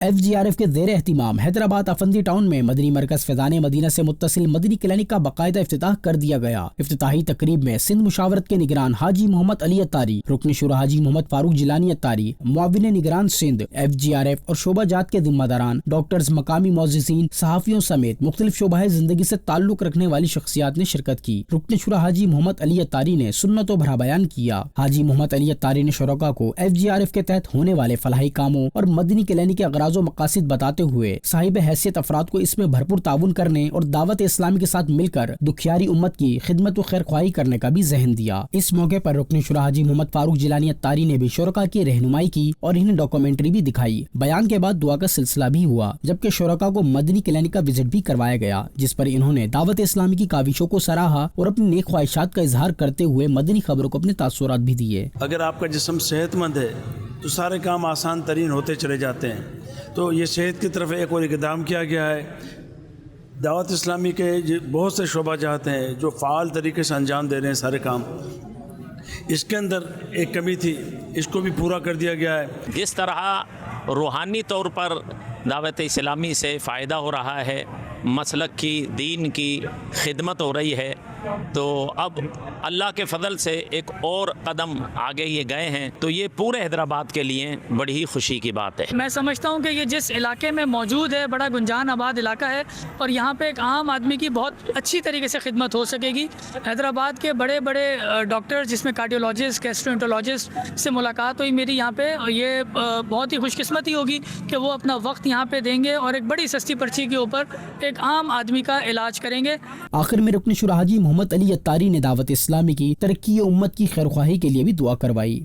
FGRF کے زیر اہتمام حیدرآباد افندی ٹاؤن میں مدنی مرکز فیضان مدینہ سے متصل مدنی کلینک کا باقاعدہ افتتاح کر دیا گیا۔ افتتاحی تقریب میں سندھ مشاورت کے نگران حاجی محمد علی اتاری، رکن شورا حاجی محمد فاروق جیلانی اتاری، معاون نگران سندھ، FGRF اور شعبہ جات کے ذمہ داران، ڈاکٹرز، مقامی معززین، صحافیوں سمیت مختلف شعبہ زندگی سے تعلق رکھنے والی شخصیات نے شرکت کی۔ رکن شورا حاجی محمد علی اتاری نے سنت و بھرا بیان کیا۔ حاجی محمد علی اتاری نے شرکاء کو FGRF کے تحت ہونے والے فلاحی کاموں اور مدنی کلینک کے اغراض و مقاصد بتاتے ہوئے صاحب حیثیت افراد کو اس میں بھرپور تعاون کرنے اور دعوت اسلامی کے ساتھ مل کر دکھیاری امت کی خدمت و خیر خواہی کرنے کا بھی ذہن دیا۔ اس موقع پر رکن شورا حاجی محمد فاروق جیلانی اتاری نے بھی شرکاء کی رہنمائی کی اور انہیں ڈاکومنٹری بھی دکھائی۔ بیان کے بعد دعا کا سلسلہ بھی ہوا، جبکہ شرکاء کو مدنی کلینک کا وزٹ بھی کروایا گیا، جس پر انہوں نے دعوت اسلامی کی کاوشوں کو سراہا اور اپنی نیک خواہشات کا اظہار کرتے ہوئے مدنی خبروں کو اپنے تاثرات بھی دیے۔ اگر آپ کا جسم صحت مند ہے تو سارے کام آسان ترین ہوتے چلے جاتے ہیں، تو یہ صحت کی طرف ایک اور اقدام کیا گیا ہے۔ دعوت اسلامی کے بہت سے شعبہ جات ہیں جو فعال طریقے سے انجام دے رہے ہیں سارے کام، اس کے اندر ایک کمی تھی، اس کو بھی پورا کر دیا گیا ہے۔ جس طرح روحانی طور پر دعوت اسلامی سے فائدہ ہو رہا ہے، مسلک کی، دین کی خدمت ہو رہی ہے، تو اب اللہ کے فضل سے ایک اور قدم آگے یہ گئے ہیں، تو یہ پورے حیدرآباد کے لیے بڑی ہی خوشی کی بات ہے۔ میں سمجھتا ہوں کہ یہ جس علاقے میں موجود ہے بڑا گنجان آباد علاقہ ہے، اور یہاں پہ ایک عام آدمی کی بہت اچھی طریقے سے خدمت ہو سکے گی۔ حیدرآباد کے بڑے بڑے ڈاکٹر، جس میں کارڈیولوجسٹ، گیسٹرونٹرولوجسٹ سے ملاقات ہوئی میری یہاں پہ، یہ بہت ہی خوش قسمتی ہوگی کہ وہ اپنا وقت یہاں پہ دیں گے اور ایک بڑی سستی پرچی کے اوپر ایک عام آدمی کا علاج کریں گے۔ آخر میں رکن شورا حاجی محمد علی اتاری نے دعوت اسلامی کی ترقی امت کی خیر خواہی کے لیے بھی دعا کروائی۔